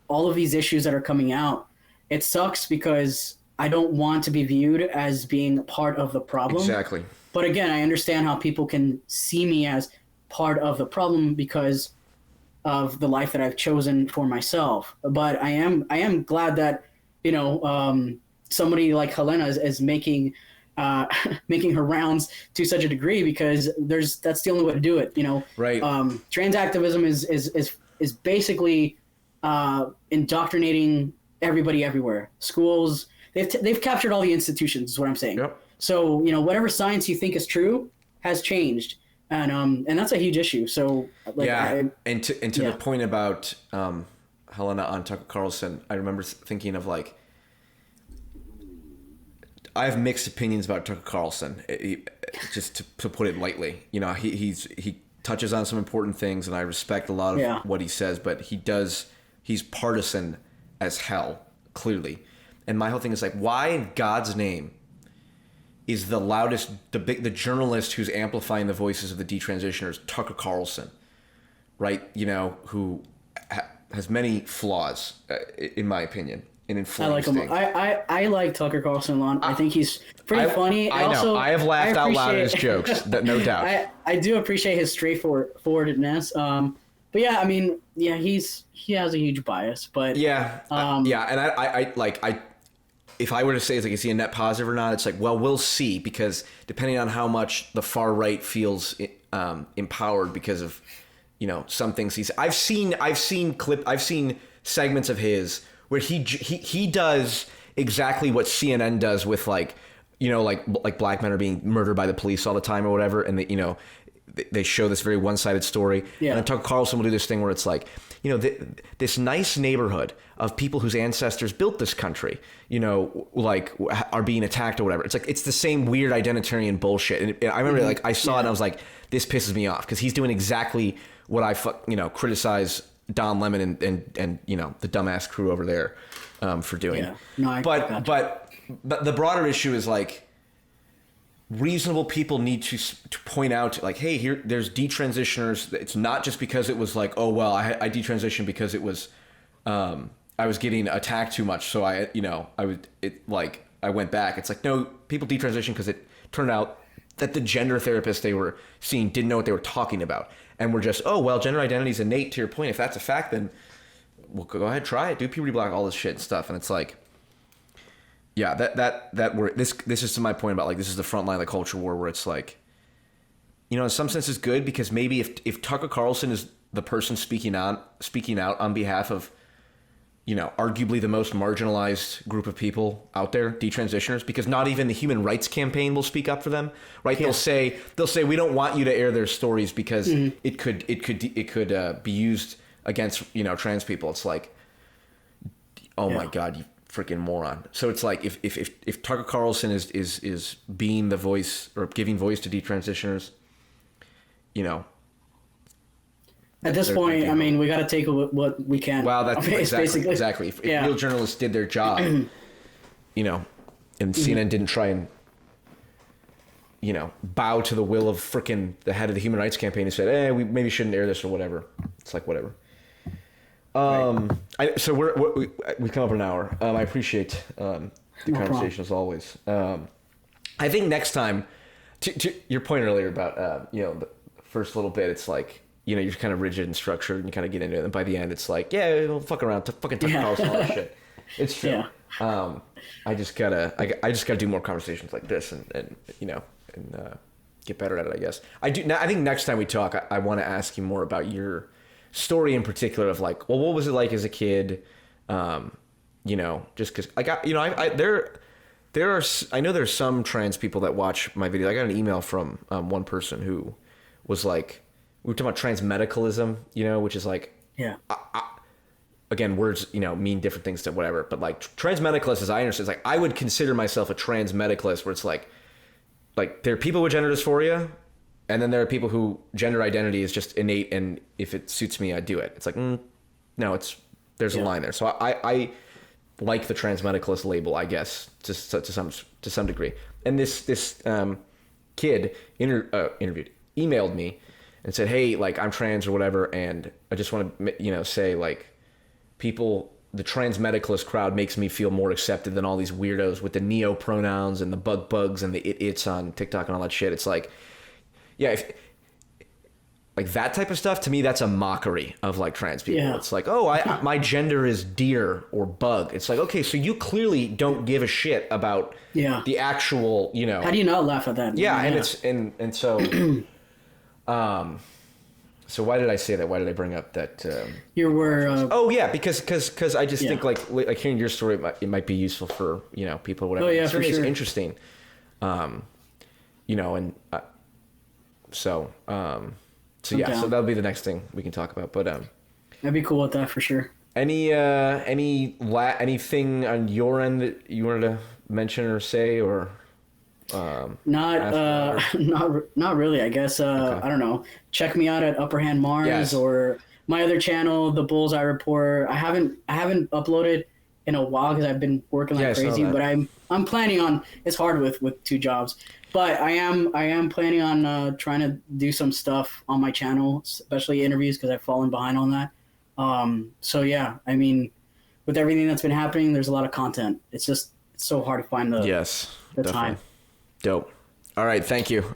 all of these issues that are coming out, it sucks because I don't want to be viewed as being part of the problem. Exactly. But again, I understand how people can see me as part of the problem because of the life that I've chosen for myself. But I am glad that, somebody like Helena is making her rounds to such a degree, because that's the only way to do it. Right. Trans activism is basically indoctrinating everybody everywhere. Schools, they've captured all the institutions, is what I'm saying. Yep. So whatever science you think is true has changed, and that's a huge issue. So and to the point about Helena on Tucker Carlson, I remember thinking of like, I have mixed opinions about Tucker Carlson, just to put it lightly. He touches on some important things, and I respect a lot of what he says, but he's partisan as hell, clearly. And my whole thing is like, why in God's name is the loudest, the journalist who's amplifying the voices of the detransitioners, Tucker Carlson, right? Who has many flaws, in my opinion. I like him. I like Tucker Carlson a lot. I think he's pretty funny. I know. I have laughed out loud at his jokes, no doubt. I do appreciate his straightforwardness. But yeah, I mean, yeah, he has a huge bias, but Yeah, yeah, and I if I were to say, is he a net positive or not, it's like, well, we'll see, because depending on how much the far right feels empowered because of, some things I've seen segments of his where he does exactly what CNN does with like black men are being murdered by the police all the time or whatever, and they show this very one-sided story. Yeah. And then Tucker Carlson will do this thing where it's like, this nice neighborhood of people whose ancestors built this country, are being attacked or whatever. It's like, it's the same weird identitarian bullshit. And I remember I saw it and I was like, this pisses me off, because he's doing exactly what I criticize Don Lemon and the dumbass crew over there for doing. Yeah. No, but the broader issue is like, reasonable people need to point out, like, hey, here, there's detransitioners. It's not just because it was like, oh, well, I detransitioned because it was, I was getting attacked too much, so I went back. It's like, no, people detransition because it turned out that the gender therapist they were seeing didn't know what they were talking about, and we're just, oh, well, gender identity is innate. To your point, if that's a fact, then well, go ahead, try it, do puberty block, all this shit and stuff, and it's like. Yeah, that word. This is to my point about, like, this is the front line of the culture war, where it's like, in some sense it's good, because maybe if Tucker Carlson is the person speaking out on behalf of, arguably the most marginalized group of people out there, detransitioners, because not even the Human Rights Campaign will speak up for them, right? Yeah. They'll say we don't want you to air their stories because it could be used against trans people. It's like, oh my God, you freaking moron. So it's like, if Tucker Carlson is being the voice or giving voice to detransitioners, at this point, I mean, we got to take what we can. Wow, that's exactly. If real journalists did their job, and CNN didn't try and bow to the will of freaking the head of the Human Rights Campaign and said, we maybe shouldn't air this or whatever. It's like, whatever. Right. So we've come up an hour. I appreciate the conversation as always. I think next time, to your point earlier about the first little bit, it's like you're kind of rigid and structured and you kind of get into it, and by the end it's like, we'll fuck around, fucking Tucker Carlson, all that shit. It's true. Yeah. I just gotta do more conversations like this and get better at it, I guess. I think next time we talk, I want to ask you more about your story in particular, of like, well, what was it like as a kid? Just because I got, I know there's some trans people that watch my video. I got an email from one person who was like, we were talking about trans medicalism, which is like, again, words, mean different things to whatever, but like trans medicalist, as I understand, it's like, I would consider myself a trans medicalist, where it's like there are people with gender dysphoria, and then there are people who gender identity is just innate, and if it suits me, I do it. It's like, no, there's a line there. So I like the trans medicalist label, I guess, to some degree. And this kid emailed me and said, hey, like, I'm trans or whatever, and I just want to say, like, the trans medicalist crowd makes me feel more accepted than all these weirdos with the neo pronouns and the bugs and the it's on TikTok and all that shit. It's like, like that type of stuff, to me, that's a mockery of like trans people. Yeah. It's like, my gender is deer or bug. It's like, okay, so you clearly don't give a shit about the actual, How do you not laugh at that? Yeah, and it's and so so why did I say that? Why did I bring up that? You were. Because I just think like hearing your story, it might be useful for people, whatever. Oh yeah, it's for sure. Interesting. So that'll be the next thing we can talk about. But I'd be cool with that for sure. Anything on your end that you wanted to mention or say, or not really, I guess. Okay. I don't know. Check me out at UpperhandMARS or my other channel, The Bullseye Report. I haven't uploaded in a while because I've been working like crazy, but I'm planning on. It's hard with two jobs. But I am planning on trying to do some stuff on my channel, especially interviews, because I've fallen behind on that. So yeah, I mean, with everything that's been happening, there's a lot of content. It's so hard to find the time. Dope. All right, thank you.